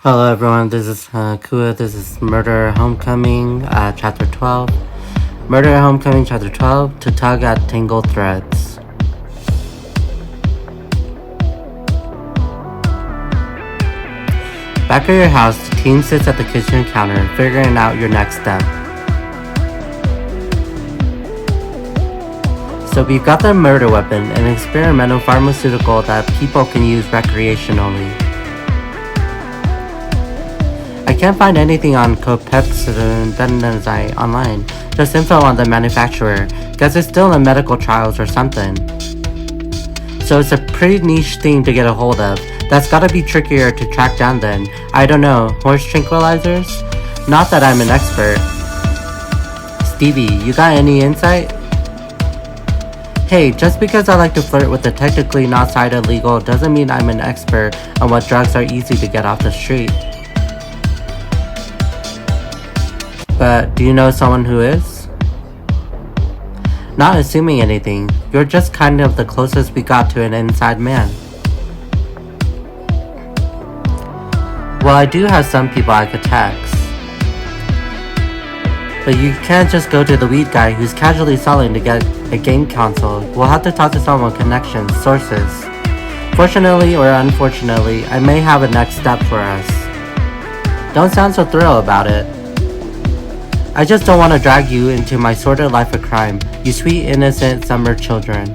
Hello everyone, this is Kua. This is Murder Homecoming, Chapter 12. Murder Homecoming, Chapter 12, To Tug at Tangled Threads. Back at your house, the team sits at the kitchen counter, figuring out your next step. So we've got the murder weapon, an experimental pharmaceutical that people can use recreationally. I can't find anything on copepzidine online, just info on the manufacturer. Guess it's still in medical trials or something. So it's a pretty niche thing to get a hold of. That's gotta be trickier to track down than, I don't know, horse tranquilizers? Not that I'm an expert. Stevie, you got any insight? Hey, just because I like to flirt with the technically not cited legal doesn't mean I'm an expert on what drugs are easy to get off the street. But do you know someone who is? Not assuming anything, you're just kind of the closest we got to an inside man. Well, I do have some people I could text. But you can't just go to the weed guy who's casually selling to get a game console. We'll have to talk to someone with connections, sources. Fortunately or unfortunately, I may have a next step for us. Don't sound so thrilled about it. I just don't want to drag you into my sordid life of crime, you sweet innocent summer children.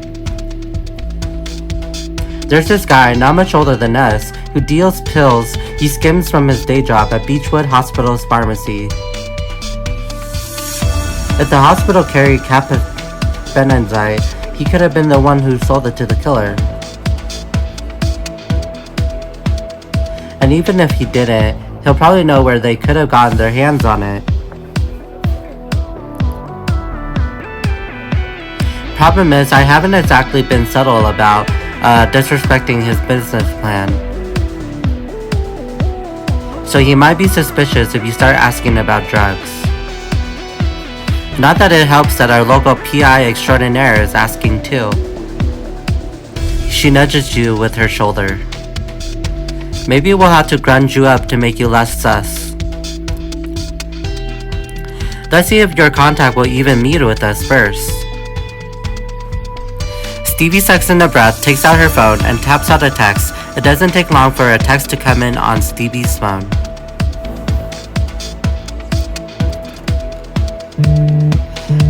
There's this guy, not much older than us, who deals pills he skims from his day job at Beechwood Hospital's pharmacy. If the hospital carried capbenazide, he could have been the one who sold it to the killer. And even if he didn't, he'll probably know where they could have gotten their hands on it. Problem is, I haven't exactly been subtle about disrespecting his business plan. So he might be suspicious if you start asking about drugs. Not that it helps that our local PI extraordinaire is asking too. She nudges you with her shoulder. Maybe we'll have to grunge you up to make you less sus. Let's see if your contact will even meet with us first. Stevie sucks in a breath, takes out her phone, and taps out a text. It doesn't take long for a text to come in on Stevie's phone.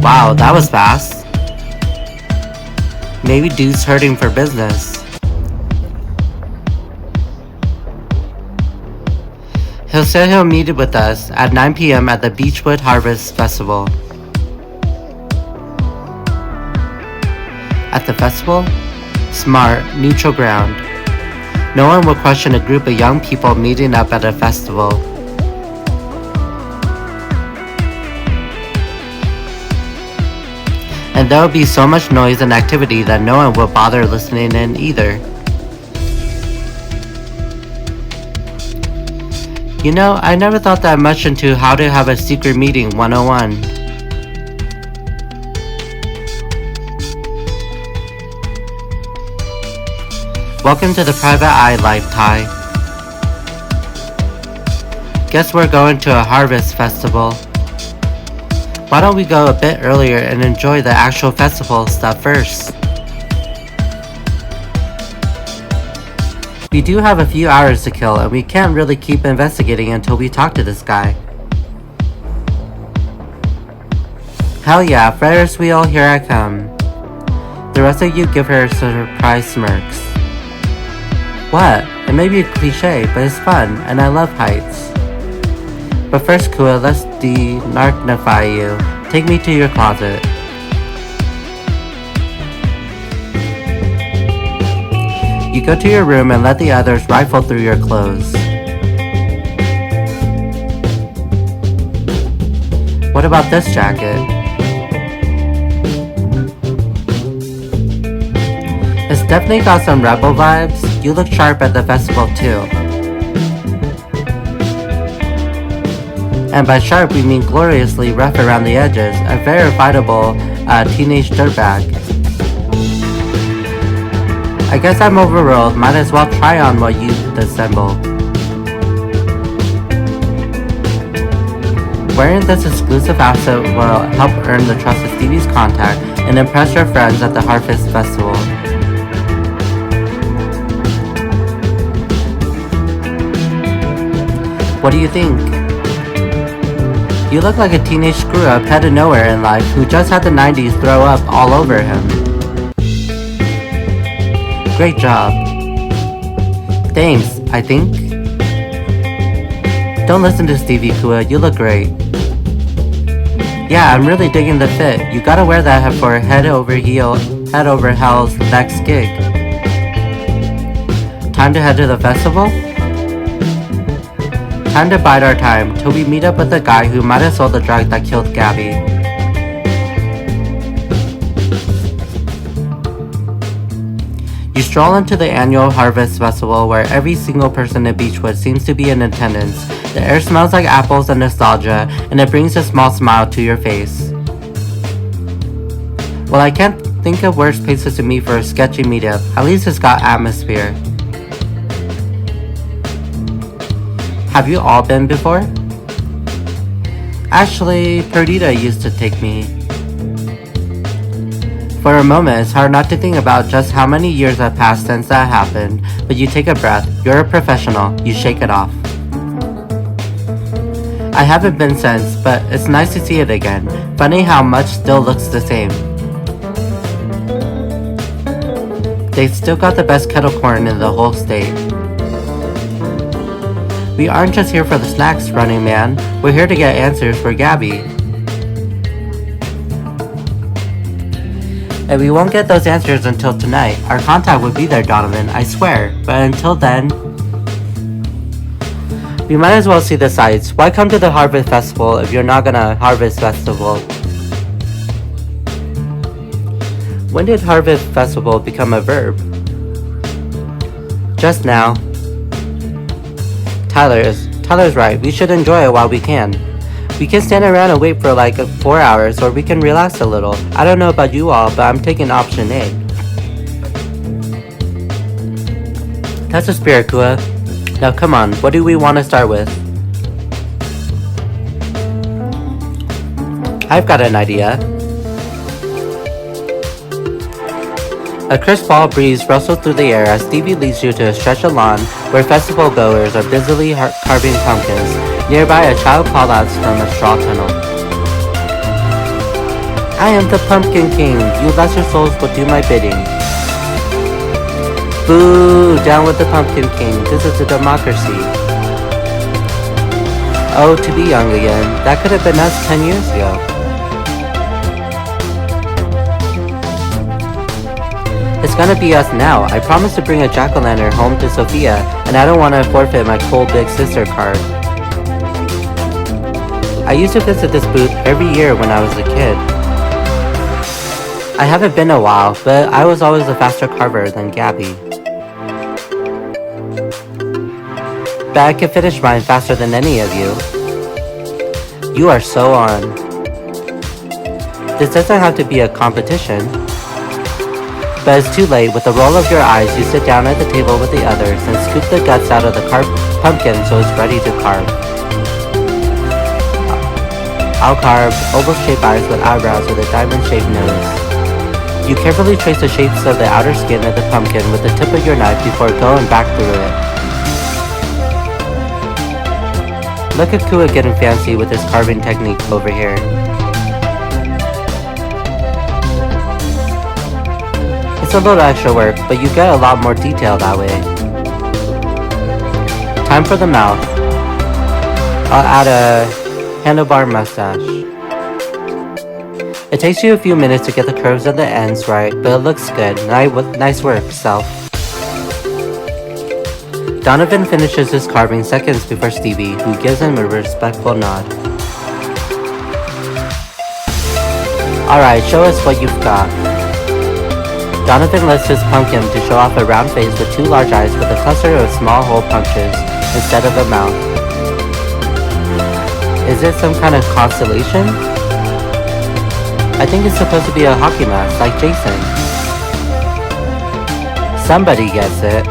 Wow, that was fast. Maybe dude's hurting for business. He'll say he'll meet with us at 9 p.m. at the Beechwood Harvest Festival. At the festival? Smart, neutral ground. No one will question a group of young people meeting up at a festival. And there will be so much noise and activity that no one will bother listening in either. You know, I never thought that much into how to have a secret meeting 101. Welcome to the private eye life, Ty. Guess we're going to a harvest festival. Why don't we go a bit earlier and enjoy the actual festival stuff first? We do have a few hours to kill and we can't really keep investigating until we talk to this guy. Hell yeah, Ferris wheel, here I come. The rest of you give her surprise smirks. What? It may be a cliche, but it's fun, and I love heights. But first, Kua, let's de-narcnify you. Take me to your closet. You go to your room and let the others rifle through your clothes. What about this jacket? It's definitely got some rebel vibes. You look sharp at the festival too. And by sharp we mean gloriously rough around the edges, a verifiable teenage dirtbag. I guess I'm overruled, might as well try on what you assembled. Wearing this exclusive outfit will help earn the trust of Stevie's contact and impress your friends at the Harvest Festival. What do you think? You look like a teenage screw-up headed nowhere in life who just had the 90s throw up all over him. Great job. Thanks, I think. Don't listen to Stevie, Kua, you look great. Yeah, I'm really digging the fit. You gotta wear that for head over hell's next gig. Time to head to the festival? Time to bide our time till we meet up with the guy who might have sold the drug that killed Gabby. You stroll into the annual Harvest Festival where every single person in Beechwood seems to be in attendance. The air smells like apples and nostalgia, and it brings a small smile to your face. Well, I can't think of worse places to meet for a sketchy meetup. At least it's got atmosphere. Have you all been before? Actually, Perdita used to take me. For a moment, it's hard not to think about just how many years have passed since that happened, but you take a breath, you're a professional, you shake it off. I haven't been since, but it's nice to see it again. Funny how much still looks the same. They've still got the best kettle corn in the whole state. We aren't just here for the snacks, Running Man. We're here to get answers for Gabby. And we won't get those answers until tonight. Our contact will be there, Donovan, I swear. But until then, we might as well see the sights. Why come to the Harvest Festival if you're not gonna Harvest Festival? When did Harvest Festival become a verb? Just now. Tyler's right. We should enjoy it while we can. We can stand around and wait for like 4 hours, or we can relax a little. I don't know about you all, but I'm taking option A. That's the spirit, Kua. Now come on, what do we want to start with? I've got an idea. A crisp fall breeze rustles through the air as Stevie leads you to a stretch of lawn where festival goers are busily carving pumpkins. Nearby, a child calls out from a straw tunnel. I am the Pumpkin King. You lesser souls will do my bidding. Boo! Down with the Pumpkin King. This is a democracy. Oh, to be young again. That could have been us 10 years ago. It's gonna be us now. I promised to bring a jack-o'-lantern home to Sophia, and I don't want to forfeit my cool big sister card. I used to visit this booth every year when I was a kid. I haven't been a while, but I was always a faster carver than Gabby. But I could finish mine faster than any of you. You are so on. This doesn't have to be a competition. But it's too late. With a roll of your eyes, you sit down at the table with the others and scoop the guts out of the pumpkin so it's ready to carve. I'll carve oval-shaped eyes with eyebrows with a diamond-shaped nose. You carefully trace the shapes of the outer skin of the pumpkin with the tip of your knife before going back through it. Look at Kua getting fancy with his carving technique over here. It's a little extra work, but you get a lot more detail that way. Time for the mouth. I'll add a handlebar mustache. It takes you a few minutes to get the curves of the ends right, but it looks good. Nice work, self. Donovan finishes his carving seconds before Stevie, who gives him a respectful nod. Alright, show us what you've got. Donovan lifts his pumpkin to show off a round face with two large eyes with a cluster of small hole punches instead of a mouth. Is it some kind of constellation? I think it's supposed to be a hockey mask, like Jason. Somebody gets it.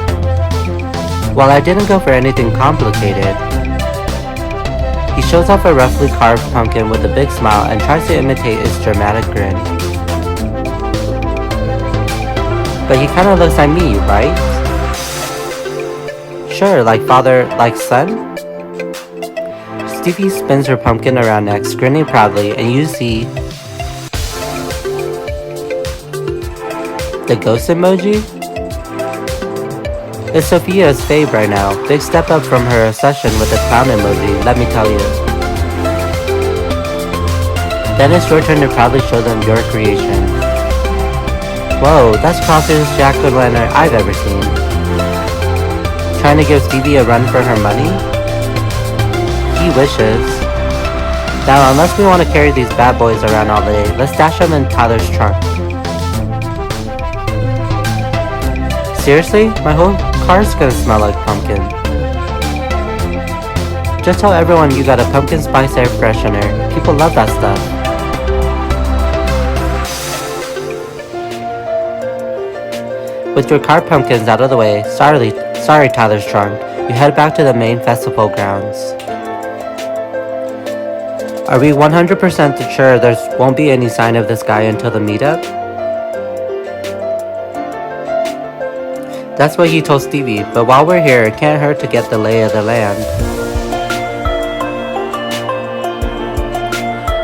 Well, I didn't go for anything complicated. He shows off a roughly carved pumpkin with a big smile and tries to imitate its dramatic grin. But he kinda looks like me, right? Sure, like father, like son? Stevie spins her pumpkin around next, grinning proudly, and you see the ghost emoji? It's Sophia's fave right now. Big step up from her obsession with the clown emoji, let me tell you. Then it's your turn to proudly show them your creation. Whoa, that's the crossest jack-o'-lantern I've ever seen. Trying to give Stevie a run for her money? He wishes. Now, unless we want to carry these bad boys around all day, let's stash them in Tyler's trunk. Seriously? My whole car's gonna smell like pumpkin. Just tell everyone you got a pumpkin spice air freshener. People love that stuff. With your car pumpkins out of the way, sorry Tyler's trunk, you head back to the main festival grounds. Are we 100% sure there won't be any sign of this guy until the meetup? That's what he told Stevie, but while we're here, it can't hurt to get the lay of the land.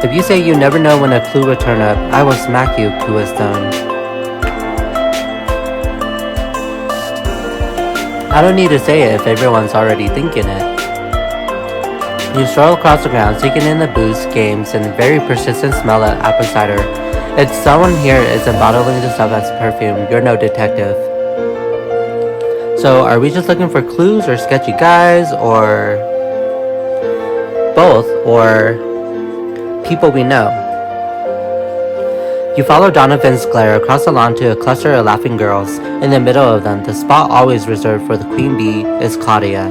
If you say you never know when a clue will turn up, I will smack you, Kua Stone. I don't need to say it if everyone's already thinking it. You stroll across the grounds, taking in the booze, games, and very persistent smell of apple cider. If someone here isn't bottling the stuff as perfume, you're no detective. So, are we just looking for clues or sketchy guys, or both, or people we know? You follow Donovan's glare across the lawn to a cluster of laughing girls. In the middle of them, the spot always reserved for the queen bee, is Claudia.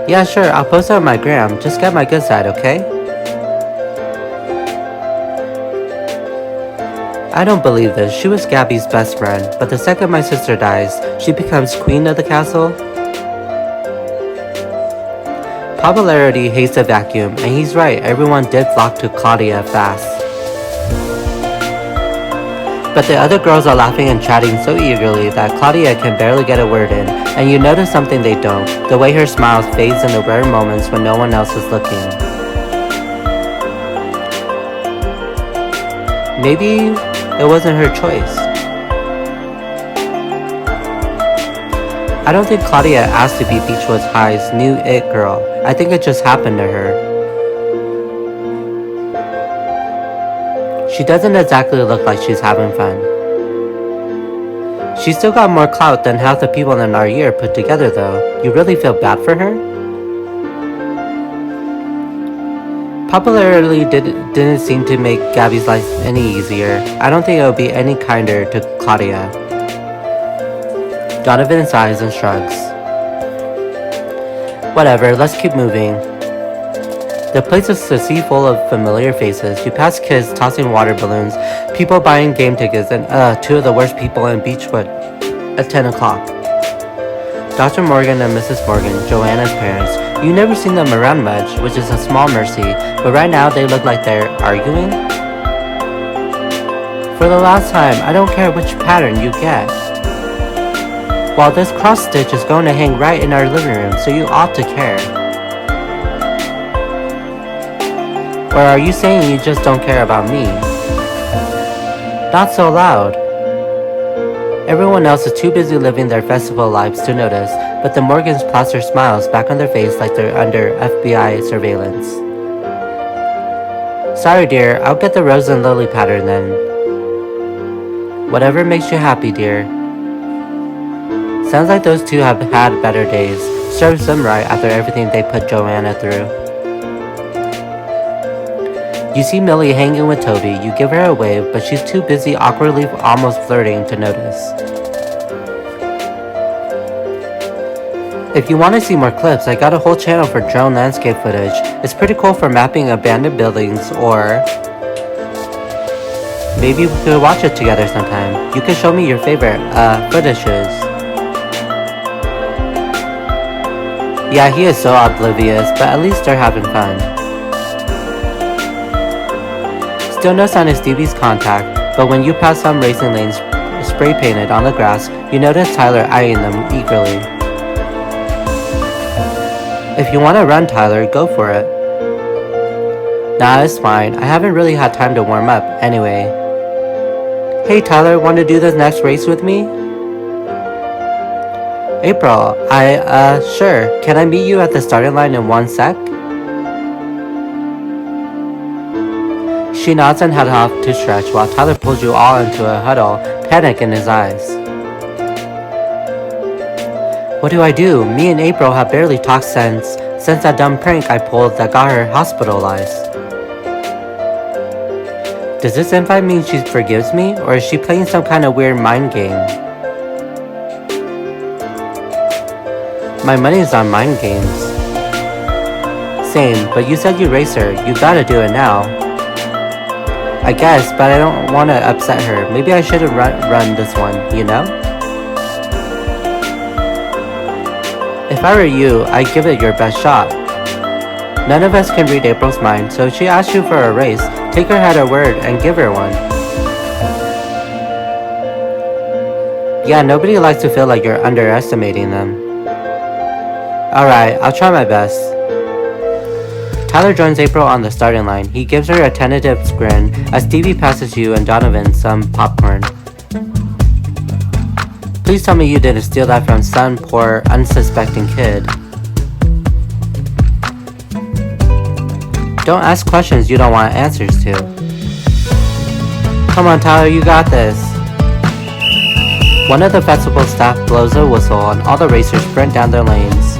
Yeah, sure, I'll post it on my gram. Just get my good side, okay? I don't believe this. She was Gabby's best friend, but the second my sister dies, she becomes queen of the castle. Popularity hates a vacuum, and he's right, everyone did flock to Claudia fast. But the other girls are laughing and chatting so eagerly that Claudia can barely get a word in, and you notice something they don't, the way her smile fades in the rare moments when no one else is looking. Maybe it wasn't her choice. I don't think Claudia asked to be Beechwood High's new it girl. I think it just happened to her. She doesn't exactly look like she's having fun. She's still got more clout than half the people in our year put together though. You really feel bad for her? Popularity didn't seem to make Gabby's life any easier. I don't think it would be any kinder to Claudia. Donovan sighs and shrugs. Whatever, let's keep moving. The place is a sea full of familiar faces. You pass kids tossing water balloons, people buying game tickets, and two of the worst people in Beechwood at 10 o'clock. Dr. Morgan and Mrs. Morgan, Joanna's parents. You've never seen them around much, which is a small mercy, but right now they look like they're arguing. For the last time, I don't care which pattern you get. Well, this cross stitch is going to hang right in our living room, so you ought to care. Or are you saying you just don't care about me? Not so loud. Everyone else is too busy living their festival lives to notice, but the Morgans plaster smiles back on their face like they're under FBI surveillance. Sorry dear, I'll get the rose and lily pattern then. Whatever makes you happy, dear. Sounds like those two have had better days. Serves them right after everything they put Joanna through. You see Millie hanging with Toby. You give her a wave, but she's too busy awkwardly almost flirting to notice. If you want to see more clips, I got a whole channel for drone landscape footage. It's pretty cool for mapping abandoned buildings, or maybe we could watch it together sometime. You can show me your favorite footages. Yeah, he is so oblivious, but at least they're having fun. Still no sign of Stevie's contact, but when you pass some racing lanes spray painted on the grass, you notice Tyler eyeing them eagerly. If you want to run, Tyler, go for it. Nah, it's fine. I haven't really had time to warm up, anyway. Hey, Tyler, want to do this next race with me? April, sure. Can I meet you at the starting line in 1 sec? She nods and heads off to stretch while Tyler pulls you all into a huddle, panic in his eyes. What do I do? Me and April have barely talked since that dumb prank I pulled that got her hospitalized. Does this invite mean she forgives me, or is she playing some kind of weird mind game? My money's on mind games. Same, but you said you'd race her. You gotta do it now. I guess, but I don't want to upset her. Maybe I shouldn't run this one, you know? If I were you, I'd give it your best shot. None of us can read April's mind, so if she asks you for a race, take her at her word and give her one. Yeah, nobody likes to feel like you're underestimating them. Alright, I'll try my best. Tyler joins April on the starting line. He gives her a tentative grin as Stevie passes you and Donovan some popcorn. Please tell me you didn't steal that from some poor, unsuspecting kid. Don't ask questions you don't want answers to. Come on, Tyler, you got this. One of the festival staff blows a whistle and all the racers sprint down their lanes.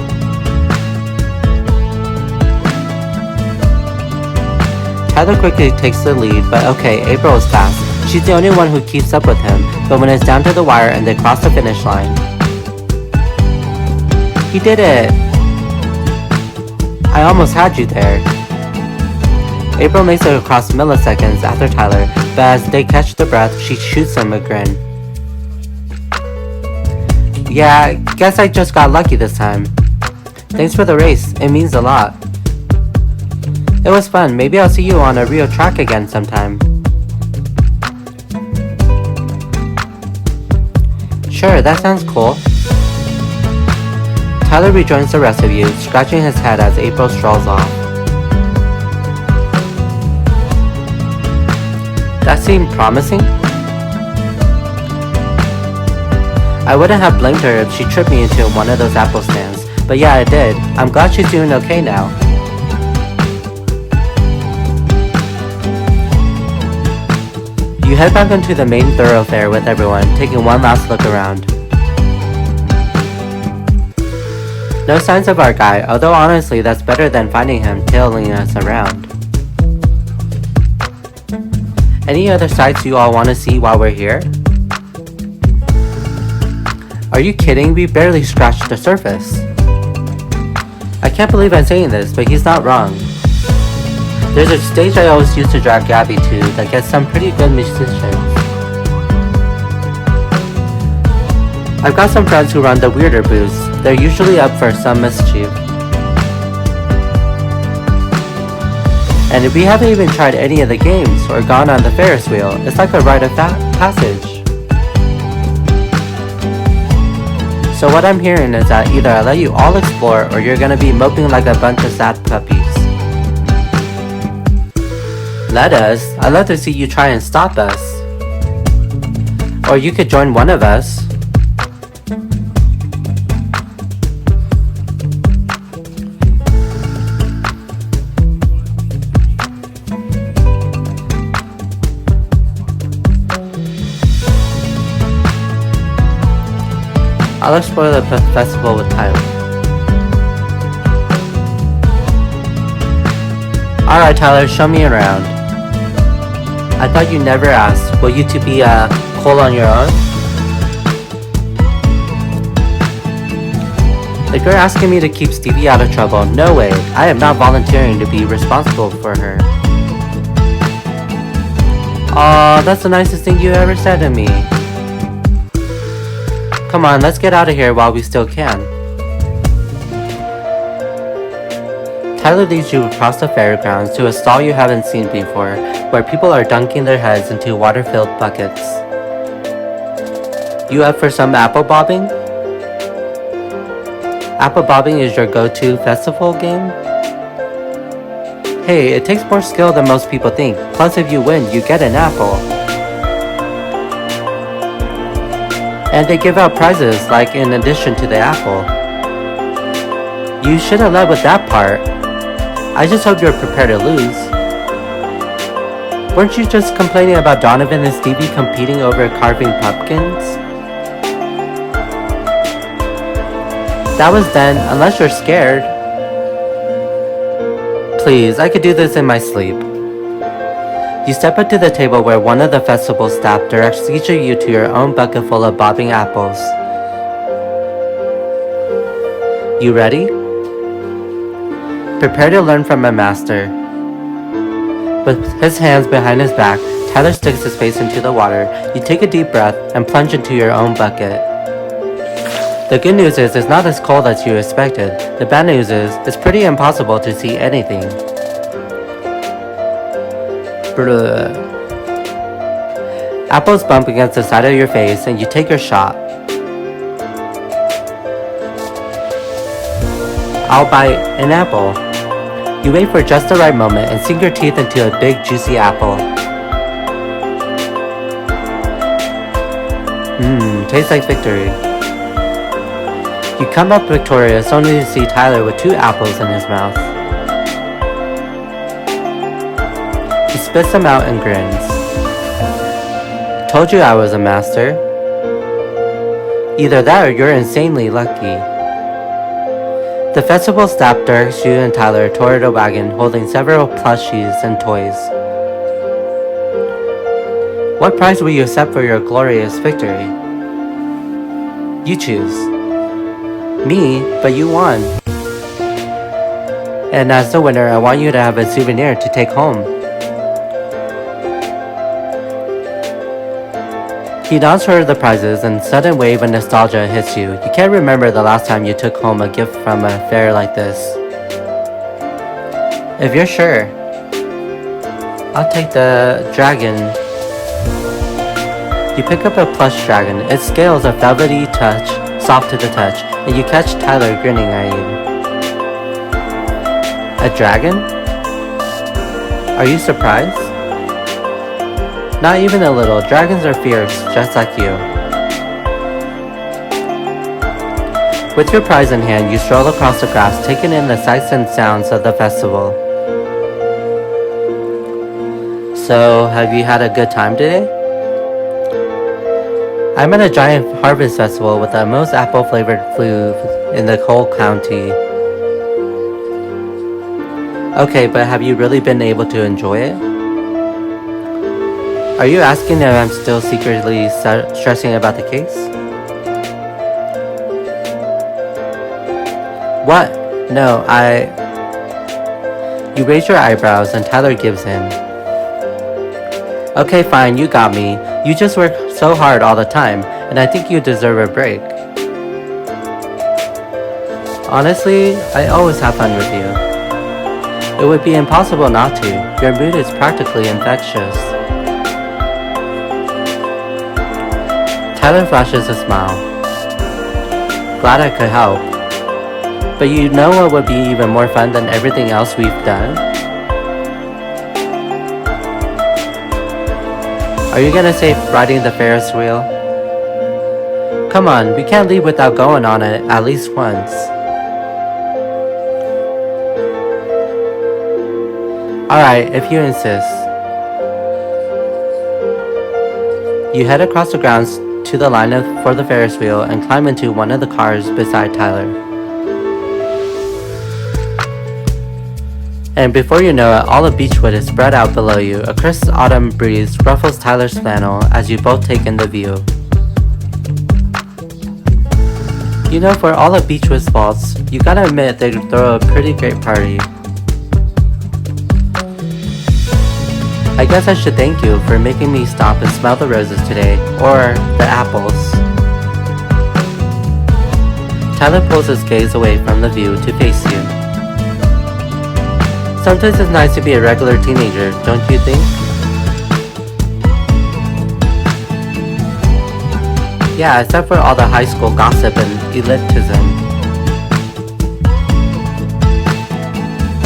Tyler quickly takes the lead, but okay, April is fast. She's the only one who keeps up with him, but when it's down to the wire and they cross the finish line. He did it! I almost had you there. April makes it across milliseconds after Tyler, but as they catch their breath, she shoots him a grin. Yeah, guess I just got lucky this time. Thanks for the race, it means a lot. It was fun, maybe I'll see you on a real track again sometime. Sure, that sounds cool. Tyler rejoins the rest of you, scratching his head as April strolls off. That seemed promising. I wouldn't have blamed her if she tripped me into one of those apple stands, but yeah, it did. I'm glad she's doing okay now. You head back onto the main thoroughfare with everyone, taking one last look around. No signs of our guy, although honestly that's better than finding him tailing us around. Any other sights you all want to see while we're here? Are you kidding? We barely scratched the surface. I can't believe I'm saying this, but he's not wrong. There's a stage I always used to drag Gabby to that gets some pretty good musicians. I've got some friends who run the weirder booths. They're usually up for some mischief. And we haven't even tried any of the games or gone on the Ferris wheel. It's like a rite of passage. So what I'm hearing is that either I let you all explore or you're gonna be moping like a bunch of sad puppies. Let us? I'd love to see you try and stop us. Or you could join one of us. I'll explore the festival with Tyler. Alright Tyler, show me around. I thought you never asked. Will you two be cool on your own? If you're asking me to keep Stevie out of trouble, no way. I am not volunteering to be responsible for her. Aw, that's the nicest thing you ever said to me. Come on, let's get out of here while we still can. Tyler leads you across the fairgrounds to a stall you haven't seen before, where people are dunking their heads into water-filled buckets. You up for some apple bobbing? Apple bobbing is your go-to festival game? Hey, it takes more skill than most people think. Plus, if you win, you get an apple. And they give out prizes, like in addition to the apple. You should have led with that part. I just hope you're prepared to lose. Weren't you just complaining about Donovan and Stevie competing over carving pumpkins? That was then, unless you're scared. Please, I could do this in my sleep. You step up to the table where one of the festival staff directs each of you to your own bucket full of bobbing apples. You ready? Prepare to learn from a master. With his hands behind his back, Tyler sticks his face into the water. You take a deep breath and plunge into your own bucket. The good news is it's not as cold as you expected. The bad news is it's pretty impossible to see anything. Blah. Apples bump against the side of your face and you take your shot. I'll bite an apple. You wait for just the right moment and sink your teeth into a big juicy apple. Tastes like victory. You come up victorious only to see Tyler with 2 apples in his mouth. He spits them out and grins. Told you I was a master. Either that or you're insanely lucky. The festival staff directs you and Tyler toward a wagon holding several plushies and toys. What prize will you accept for your glorious victory? You choose. Me, but you won. And as the winner, I want you to have a souvenir to take home. He nods toward the prizes and a sudden wave of nostalgia hits you. You can't remember the last time you took home a gift from a fair like this. If you're sure, I'll take the dragon. You pick up a plush dragon. Its scales are velvety touch, soft to the touch, and you catch Tyler grinning at you. A dragon? Are you surprised? Not even a little. Dragons are fierce, just like you. With your prize in hand, you stroll across the grass, taking in the sights and sounds of the festival. So, have you had a good time today? I'm at a giant harvest festival with the most apple-flavored food in the whole county. Okay, but have you really been able to enjoy it? Are you asking if I'm still secretly stressing about the case? What? No, You raise your eyebrows and Tyler gives in. Okay, fine, you got me. You just work so hard all the time, and I think you deserve a break. Honestly, I always have fun with you. It would be impossible not to. Your mood is practically infectious. Tyler flashes a smile. Glad I could help. But you know what would be even more fun than everything else we've done? Are you gonna say riding the Ferris wheel? Come on, we can't leave without going on it at least once. Alright, if you insist. You head across the grounds to the line for the Ferris wheel and climb into one of the cars beside Tyler. And before you know it, all the beechwood is spread out below you. A crisp autumn breeze ruffles Tyler's flannel as you both take in the view. You know, for all of Beechwood's faults, you gotta admit they throw a pretty great party. I guess I should thank you for making me stop and smell the roses today, or the apples. Tyler pulls his gaze away from the view to face you. sometimes it's nice to be a regular teenager, don't you think? Yeah, except for all the high school gossip and elitism.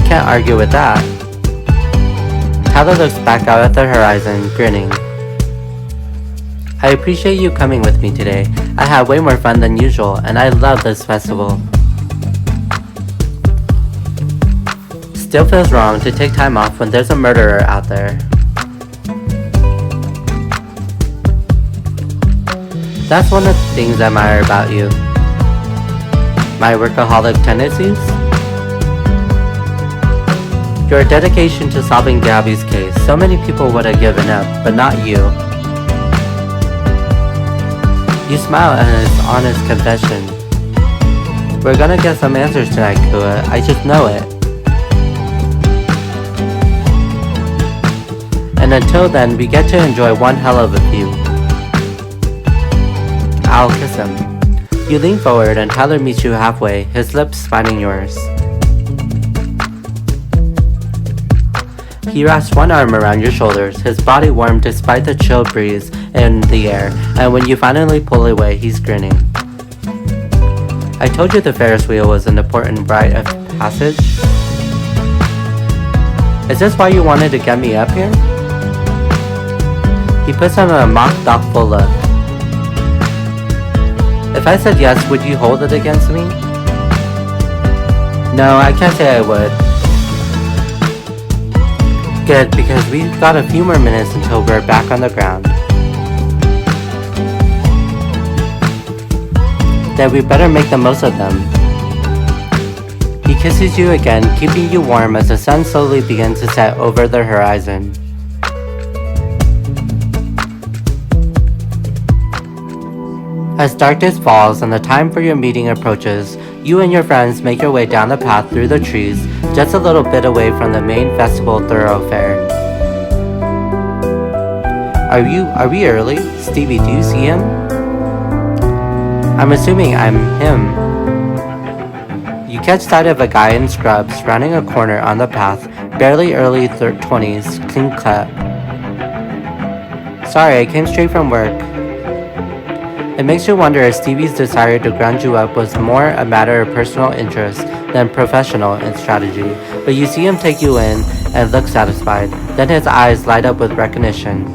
Can't argue with that. Tyler looks back out at the horizon, grinning. I appreciate you coming with me today. I had way more fun than usual, and I love this festival. Still feels wrong to take time off when there's a murderer out there. That's one of the things I admire about you. My workaholic tendencies? Your dedication to solving Gabby's case. So many people would have given up, but not you. You smile at his honest confession. We're gonna get some answers tonight, Kua. I just know it. And until then, we get to enjoy one hell of a view. I'll kiss him. You lean forward and Tyler meets you halfway, his lips finding yours. He wraps one arm around your shoulders, his body warm despite the chill breeze in the air, and when you finally pull away, he's grinning. I told you the Ferris wheel was an important rite of passage. Is this why you wanted to get me up here? He puts on a mock thoughtful look. If I said yes, would you hold it against me? No, I can't say I would. Good, because we've got a few more minutes until we're back on the ground. Then we better make the most of them. He kisses you again, keeping you warm as the sun slowly begins to set over the horizon. As darkness falls and the time for your meeting approaches, you and your friends make your way down the path through the trees, just a little bit away from the main festival thoroughfare. Are we early? Stevie, do you see him? I'm assuming I'm him. You catch sight of a guy in scrubs rounding a corner on the path, barely early 20s, clean cut. Sorry, I came straight from work. It makes you wonder if Stevie's desire to ground you up was more a matter of personal interest than professional in strategy, but you see him take you in and look satisfied, then his eyes light up with recognition.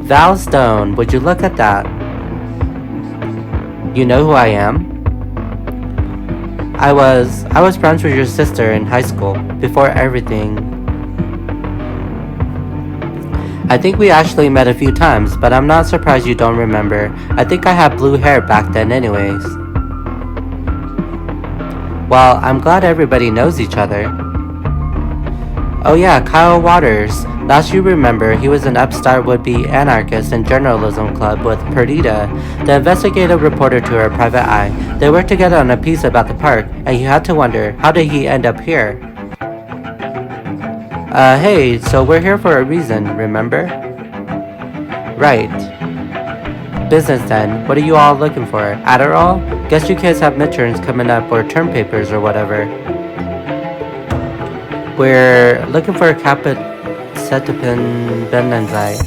Val Stone, would you look at that? You know who I am? I was friends with your sister in high school, before everything. I think we actually met a few times, but I'm not surprised you don't remember. I think I had blue hair back then anyways. Well, I'm glad everybody knows each other. Oh yeah, Kyle Waters. Last you remember, he was an upstart would-be anarchist in journalism club with Perdita, the investigative reporter to her private eye. They worked together on a piece about the park, and you had to wonder, how did he end up here? Hey, so we're here for a reason, remember? Right. Business then. What are you all looking for? Adderall? Guess you kids have midterms coming up or term papers or whatever. We're looking for a capacetipin benenzite.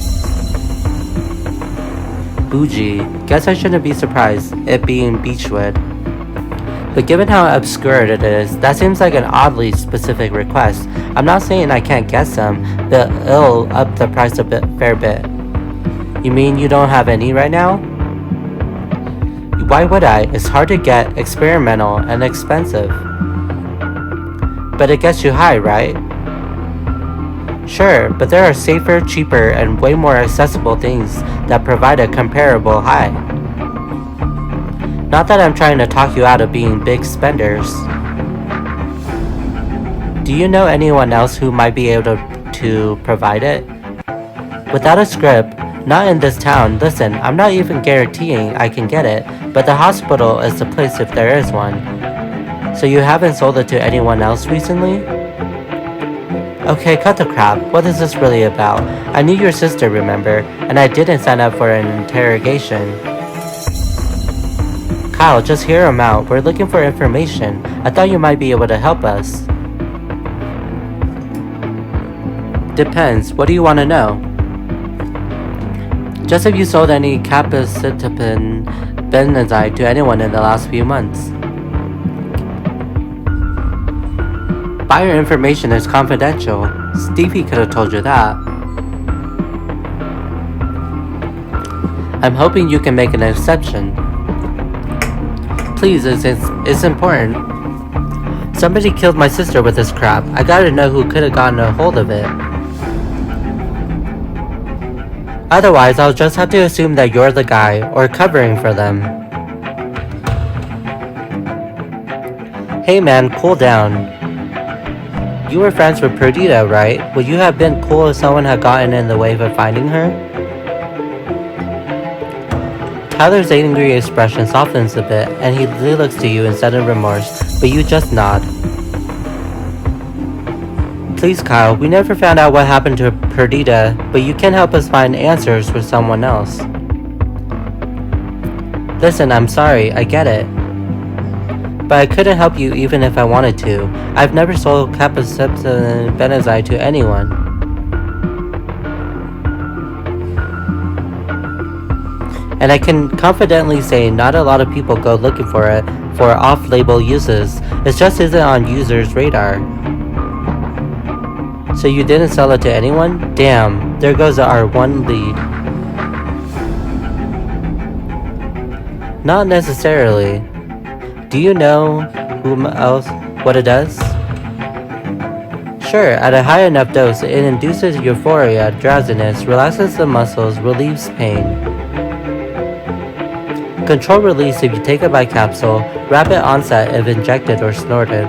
Bougie. Guess I shouldn't be surprised, it being Beechwood. But given how obscure it is, that seems like an oddly specific request. I'm not saying I can't get some, but it'll up the price a fair bit. You mean you don't have any right now? Why would I? It's hard to get, experimental, and expensive. But it gets you high, right? Sure, but there are safer, cheaper, and way more accessible things that provide a comparable high. Not that I'm trying to talk you out of being big spenders. Do you know anyone else who might be able to provide it? Without a script, not in this town. Listen, I'm not even guaranteeing I can get it, but the hospital is the place if there is one. So you haven't sold it to anyone else recently? Okay, cut the crap. What is this really about? I knew your sister, remember? And I didn't sign up for an interrogation. Kyle, just hear him out. We're looking for information. I thought you might be able to help us. Depends. What do you want to know? Just if you sold any capecitabine benzide to anyone in the last few months. Buyer information is confidential. Stevie could have told you that. I'm hoping you can make an exception. Please, it's important. Somebody killed my sister with this crap. I gotta know who could have gotten a hold of it. Otherwise, I'll just have to assume that you're the guy, or covering for them. Hey man, cool down. You were friends with Perdita, right? Would you have been cool if someone had gotten in the way of finding her? Tyler's angry expression softens a bit, and he looks to you in sudden remorse, but you just nod. Please, Kyle, we never found out what happened to Perdita, but you can help us find answers for someone else. Listen, I'm sorry, I get it. But I couldn't help you even if I wanted to. I've never sold capecitabine benzide to anyone. And I can confidently say not a lot of people go looking for it for off-label uses. It just isn't on users' radar. So you didn't sell it to anyone? Damn, there goes our one lead. Not necessarily. Do you know what it does? Sure, at a high enough dose, it induces euphoria, drowsiness, relaxes the muscles, relieves pain. Control release if you take it by capsule, rapid onset if injected or snorted.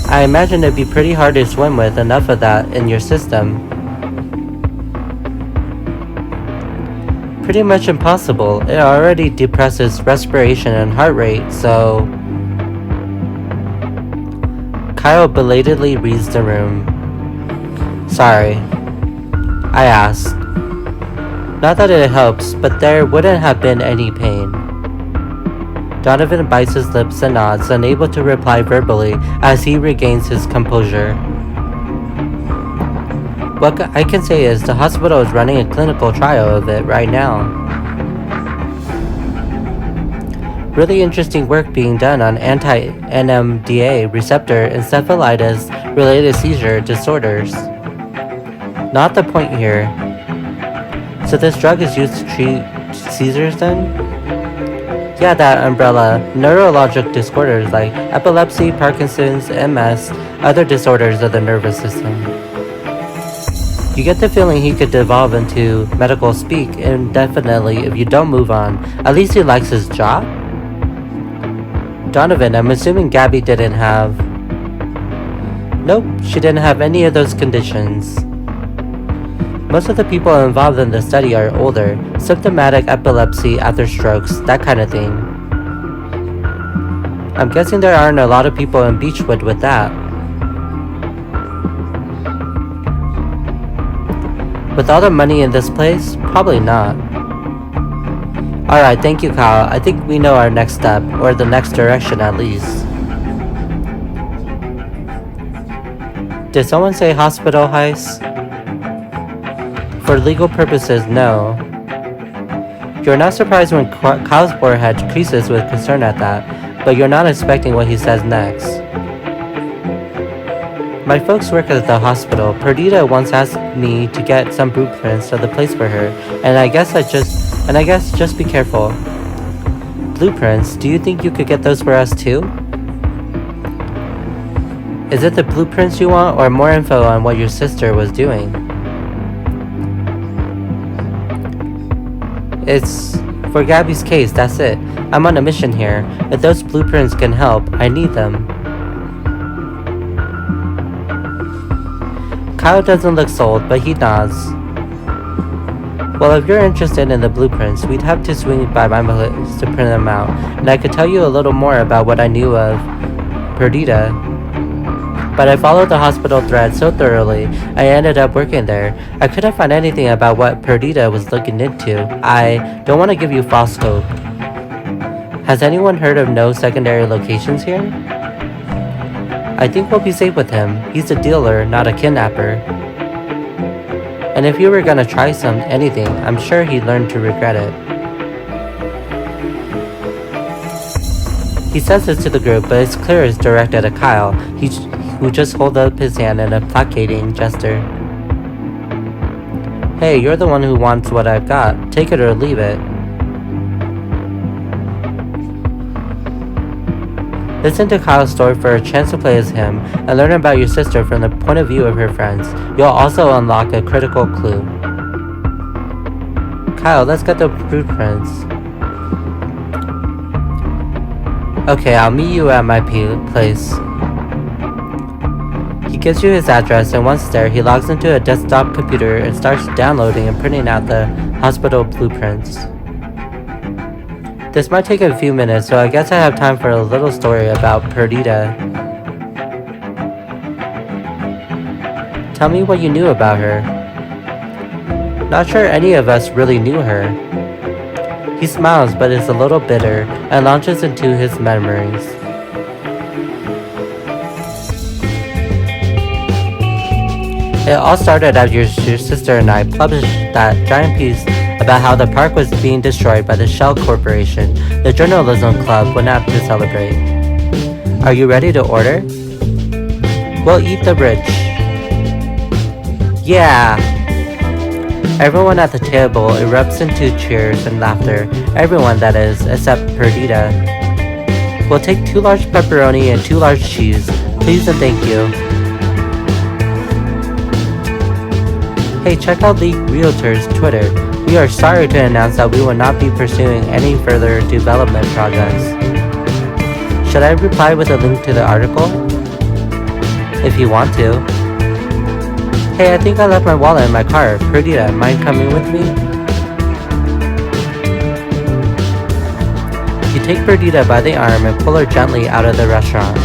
I imagine it'd be pretty hard to swim with enough of that in your system. Pretty much impossible. It already depresses respiration and heart rate, so... Kyle belatedly reads the room. Sorry. I asked. Not that it helps, but there wouldn't have been any pain. Donovan bites his lips and nods, unable to reply verbally as he regains his composure. What I can say is the hospital is running a clinical trial of it right now. Really interesting work being done on anti-NMDA receptor encephalitis-related seizure disorders. Not the point here. So this drug is used to treat seizures then? Yeah, that umbrella. Neurologic disorders like epilepsy, Parkinson's, MS, other disorders of the nervous system. You get the feeling he could devolve into medical speak indefinitely if you don't move on. At least he likes his job? Donovan, I'm assuming Gabby didn't have... Nope, she didn't have any of those conditions. Most of the people involved in the study are older, symptomatic epilepsy after strokes, that kind of thing. I'm guessing there aren't a lot of people in Beechwood with that. With all the money in this place, probably not. Alright, thank you, Kyle. I think we know our next step, or the next direction at least. Did someone say hospital heist? For legal purposes, no. You're not surprised when Kyle's forehead creases with concern at that, but you're not expecting what he says next. My folks work at the hospital. Perdita once asked me to get some blueprints of the place for her, and I guess just be careful. Blueprints? Do you think you could get those for us too? Is it the blueprints you want, or more info on what your sister was doing? It's for Gabby's case, that's it. I'm on a mission here. If those blueprints can help, I need them. Kyle doesn't look sold, but he nods. Well, if you're interested in the blueprints, we'd have to swing by my place to print them out, and I could tell you a little more about what I knew of Perdita. But I followed the hospital thread so thoroughly, I ended up working there. I couldn't find anything about what Perdita was looking into. I don't want to give you false hope. Has anyone heard of no secondary locations here? I think we'll be safe with him. He's a dealer, not a kidnapper. And if you were gonna try anything, I'm sure he'd learn to regret it. He says this to the group, but it's clear it's directed at Kyle, who just holds up his hand in a placating gesture. Hey, you're the one who wants what I've got. Take it or leave it. Listen to Kyle's story for a chance to play as him and learn about your sister from the point of view of her friends. You'll also unlock a critical clue. Kyle, let's get the blueprints. Okay, I'll meet you at my place. He gives you his address, and once there, he logs into a desktop computer and starts downloading and printing out the hospital blueprints. This might take a few minutes, so I guess I have time for a little story about Perdita. Tell me what you knew about her. Not sure any of us really knew her. He smiles but is a little bitter and launches into his memories. It all started after your sister and I published that giant piece about how the park was being destroyed by the Shell Corporation. The journalism club went out to celebrate. Are you ready to order? We'll eat the rich. Yeah! Everyone at the table erupts into cheers and laughter. Everyone, that is, except Perdita. We'll take 2 large pepperoni and 2 large cheese. Please and thank you. Hey, check out League Realtors' Twitter. We are sorry to announce that we will not be pursuing any further development projects. Should I reply with a link to the article? If you want to. Hey, I think I left my wallet in my car. Perdita, mind coming with me? You take Perdita by the arm and pull her gently out of the restaurant.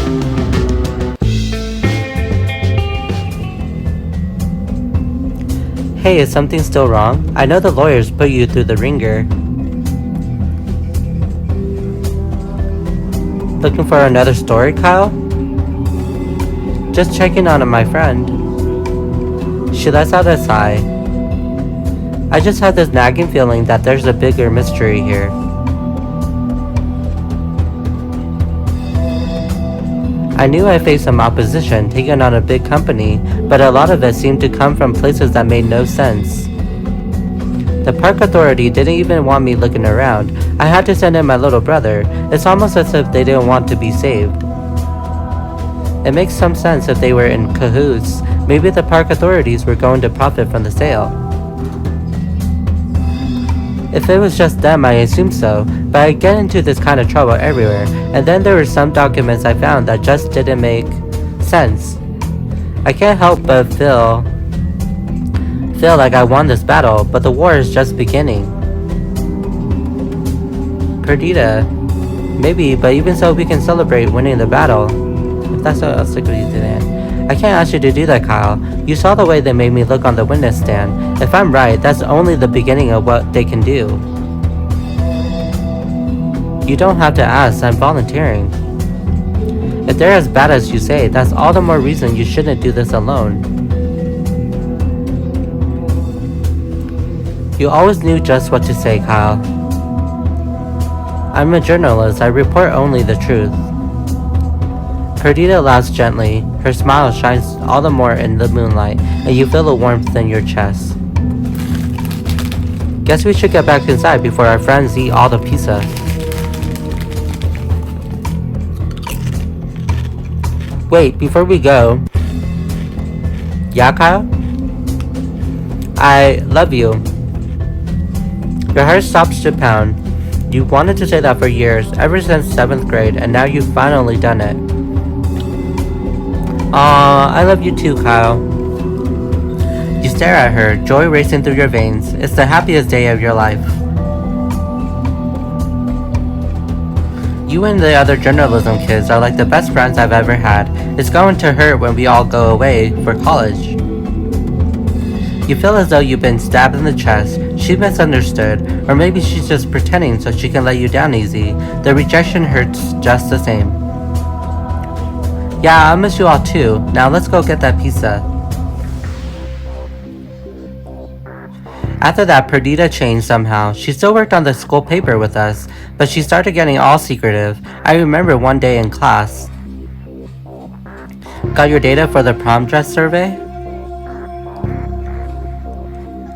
Hey, is something still wrong? I know the lawyers put you through the ringer. Looking for another story, Kyle? Just checking on my friend. She lets out a sigh. I just had this nagging feeling that there's a bigger mystery here. I knew I faced some opposition taking on a big company, but a lot of it seemed to come from places that made no sense. The park authority didn't even want me looking around. I had to send in my little brother. It's almost as if they didn't want to be saved. It makes some sense if they were in cahoots. Maybe the park authorities were going to profit from the sale. If it was just them, I assumed so, but I get into this kind of trouble everywhere, and then there were some documents I found that just didn't make sense. I can't help but feel like I won this battle, but the war is just beginning. Perdita, maybe, but even so we can celebrate winning the battle. If that's what else you demand. I can't ask you to do that, Kyle. You saw the way they made me look on the witness stand. If I'm right, that's only the beginning of what they can do. You don't have to ask, I'm volunteering. If they're as bad as you say, that's all the more reason you shouldn't do this alone. You always knew just what to say, Kyle. I'm a journalist, I report only the truth. Perdita laughs gently. Her smile shines all the more in the moonlight, and you feel a warmth in your chest. Guess we should get back inside before our friends eat all the pizza. Wait, before we go... Yeah, Kyle? I love you. Your heart stops to pound. You wanted to say that for years, ever since 7th grade, and now you've finally done it. Aw, I love you too, Kyle. You stare at her, joy racing through your veins. It's the happiest day of your life. You and the other journalism kids are like the best friends I've ever had. It's going to hurt when we all go away for college. You feel as though you've been stabbed in the chest. She misunderstood, or maybe she's just pretending so she can let you down easy. The rejection hurts just the same. Yeah, I miss you all too. Now let's go get that pizza. After that, Perdita changed somehow. She still worked on the school paper with us, but she started getting all secretive. I remember one day in class. Got your data for the prom dress survey?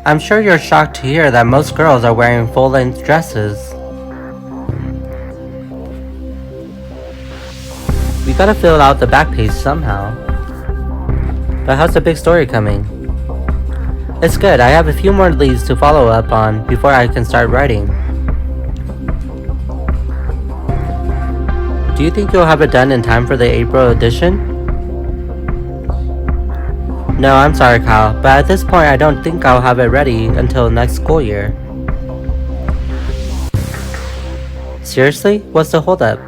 I'm sure you're shocked to hear that most girls are wearing full-length dresses. We gotta fill out the back page somehow. But how's the big story coming? It's good, I have a few more leads to follow up on before I can start writing. Do you think you'll have it done in time for the April edition? No, I'm sorry, Kyle, but at this point I don't think I'll have it ready until next school year. Seriously? What's the holdup?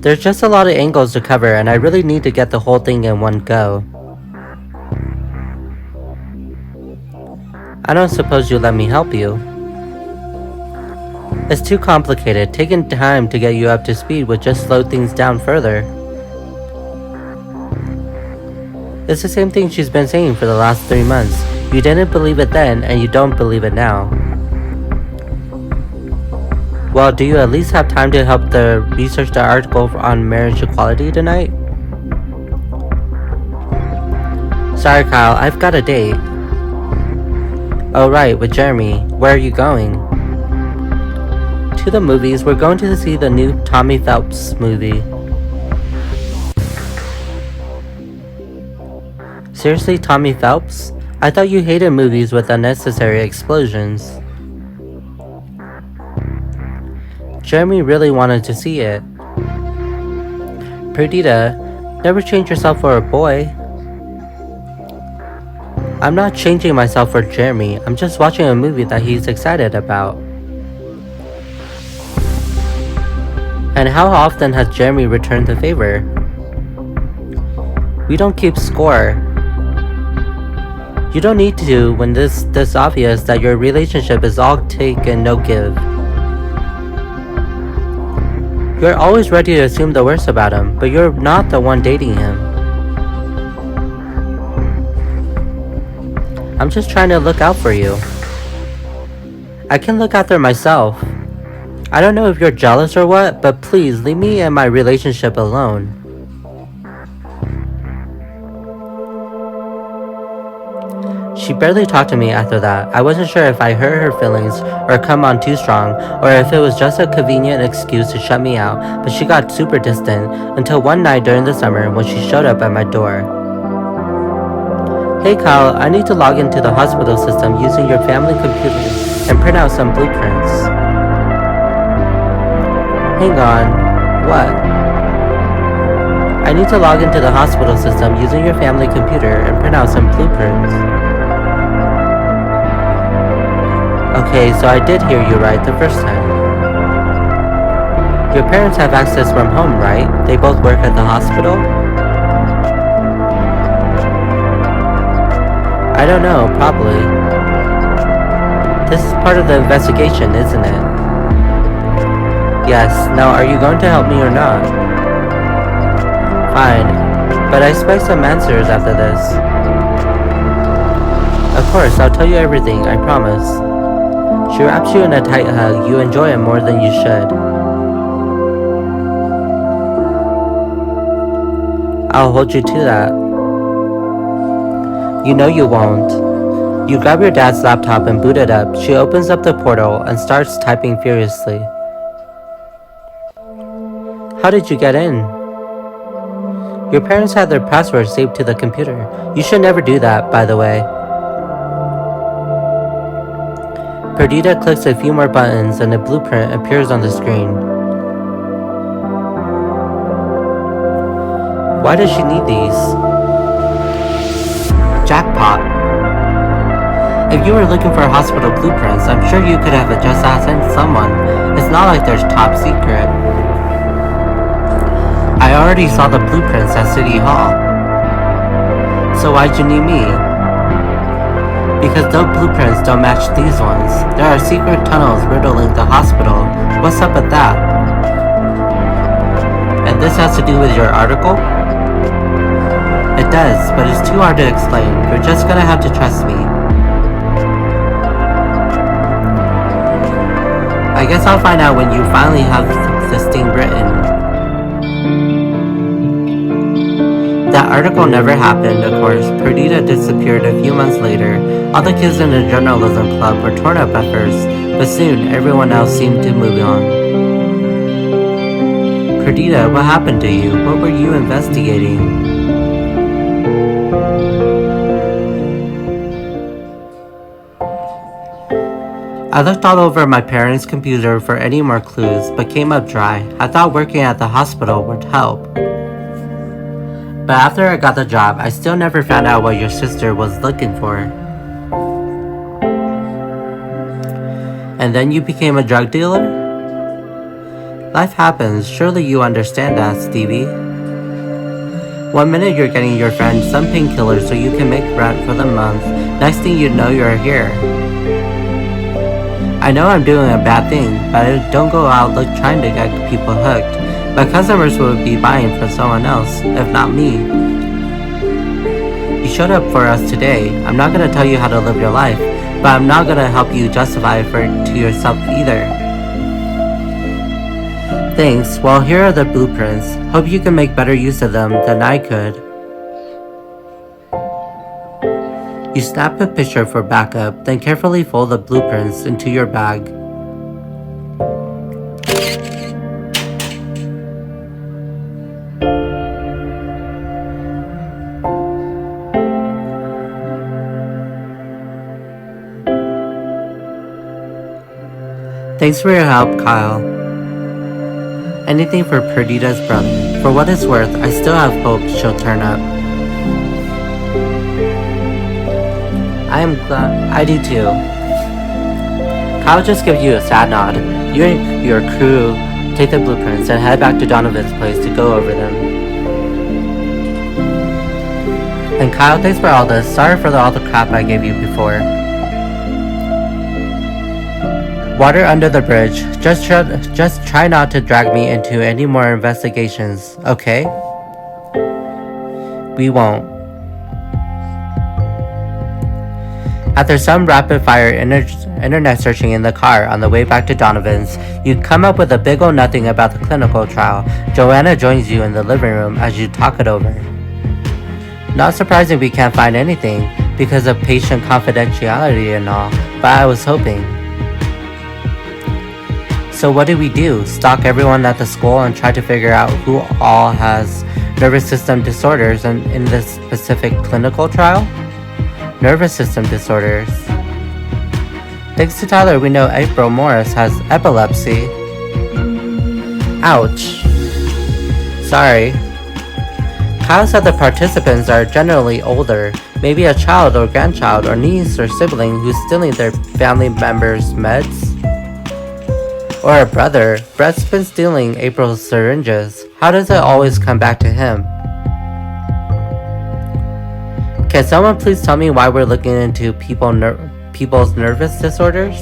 There's just a lot of angles to cover and I really need to get the whole thing in one go. I don't suppose you'll let me help you. It's too complicated. Taking time to get you up to speed would just slow things down further. It's the same thing she's been saying for the last 3 months. You didn't believe it then, and you don't believe it now. Well, do you at least have time to help research the article on marriage equality tonight? Sorry, Kyle, I've got a date. Oh right, with Jeremy. Where are you going? To the movies. We're going to see the new Tommy Phelps movie. Seriously, Tommy Phelps? I thought you hated movies with unnecessary explosions. Jeremy really wanted to see it. Perdita, never change yourself for a boy. I'm not changing myself for Jeremy, I'm just watching a movie that he's excited about. And how often has Jeremy returned the favor? We don't keep score. You don't need to when it's this obvious that your relationship is all take and no give. You're always ready to assume the worst about him, but you're not the one dating him. I'm just trying to look out for you. I can look after myself. I don't know if you're jealous or what, but please leave me and my relationship alone. She barely talked to me after that. I wasn't sure if I hurt her feelings or come on too strong, or if it was just a convenient excuse to shut me out, but she got super distant until one night during the summer when she showed up at my door. Hey Kyle, I need to log into the hospital system using your family computer and print out some blueprints. Hang on, what? I need to log into the hospital system using your family computer and print out some blueprints. Okay, so I did hear you right the first time. Your parents have access from home, right? They both work at the hospital? I don't know, probably. This is part of the investigation, isn't it? Yes, now are you going to help me or not? Fine, but I expect some answers after this. Of course, I'll tell you everything, I promise. She wraps you in a tight hug, you enjoy it more than you should. I'll hold you to that. You know you won't. You grab your dad's laptop and boot it up. She opens up the portal and starts typing furiously. How did you get in? Your parents had their password saved to the computer. You should never do that, by the way. Perdita clicks a few more buttons and a blueprint appears on the screen. Why does she need these? Jackpot. If you were looking for hospital blueprints, I'm sure you could have just asked someone. It's not like they're top secret. I already saw the blueprints at City Hall. So why'd you need me? Because those blueprints don't match these ones. There are secret tunnels riddling the hospital. What's up with that? And this has to do with your article? It does, but it's too hard to explain. You're just gonna have to trust me. I guess I'll find out when you finally have this thing written. That article never happened, of course. Perdita disappeared a few months later. All the kids in the journalism club were torn up at first, but soon everyone else seemed to move on. Perdita, what happened to you? What were you investigating? I looked all over my parents' computer for any more clues, but came up dry. I thought working at the hospital would help. But after I got the job, I still never found out what your sister was looking for. And then you became a drug dealer? Life happens. Surely you understand that, Stevie. One minute you're getting your friend some painkillers so you can make rent for the month. Next thing you know, you're here. I know I'm doing a bad thing, but I don't go out trying to get people hooked. My customers would be buying from someone else, if not me. You showed up for us today. I'm not going to tell you how to live your life, but I'm not going to help you justify it to yourself either. Thanks. Well, here are the blueprints. Hope you can make better use of them than I could. You snap a picture for backup, then carefully fold the blueprints into your bag. Thanks for your help, Kyle. Anything for Perdita's brother. For what it's worth, I still have hope she'll turn up. I am glad. I do too. Kyle just gives you a sad nod. You and your crew take the blueprints and head back to Donovan's place to go over them. And Kyle, thanks for all this. Sorry for all the crap I gave you before. Water under the bridge. Just try not to drag me into any more investigations, okay? We won't. After some rapid-fire internet searching in the car on the way back to Donovan's, you come up with a big ol' nothing about the clinical trial. Joanna joins you in the living room as you talk it over. Not surprising we can't find anything because of patient confidentiality and all, but I was hoping. So what do we do? Stalk everyone at the school and try to figure out who all has nervous system disorders in this specific clinical trial? Nervous system disorders. Thanks to Tyler, we know April Morris has epilepsy. Ouch. Sorry. Kyle said the participants are generally older, maybe a child or grandchild or niece or sibling who's stealing their family members' meds. Or a brother. Brett's been stealing April's syringes. How does it always come back to him? Can someone please tell me why we're looking into people's nervous disorders?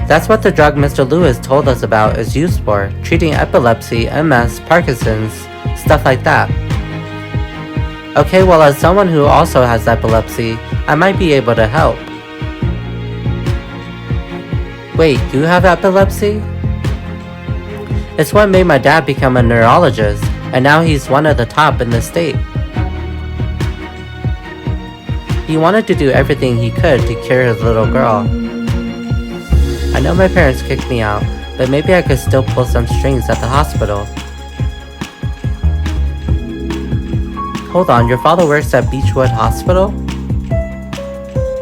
That's what the drug Mr. Lewis told us about is used for, treating epilepsy, MS, Parkinson's, stuff like that. Okay, well, as someone who also has epilepsy, I might be able to help. Wait, you have epilepsy? It's what made my dad become a neurologist, and now he's one of the top in the state. He wanted to do everything he could to cure his little girl. I know my parents kicked me out, but maybe I could still pull some strings at the hospital. Hold on, your father works at Beechwood Hospital?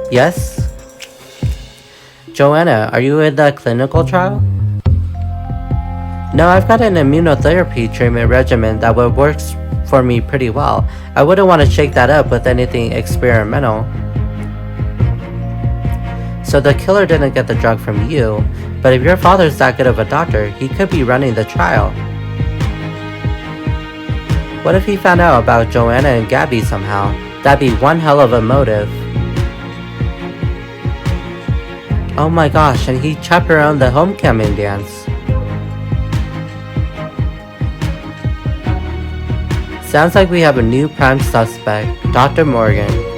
Yes? Joanna, are you in the clinical trial? No, I've got an immunotherapy treatment regimen that works for me pretty well. I wouldn't want to shake that up with anything experimental. So the killer didn't get the drug from you, but if your father's that good of a doctor, he could be running the trial. What if he found out about Joanna and Gabby somehow? That'd be one hell of a motive. Oh my gosh, and he chaperoned the homecoming dance. Sounds like we have a new prime suspect, Dr. Morgan.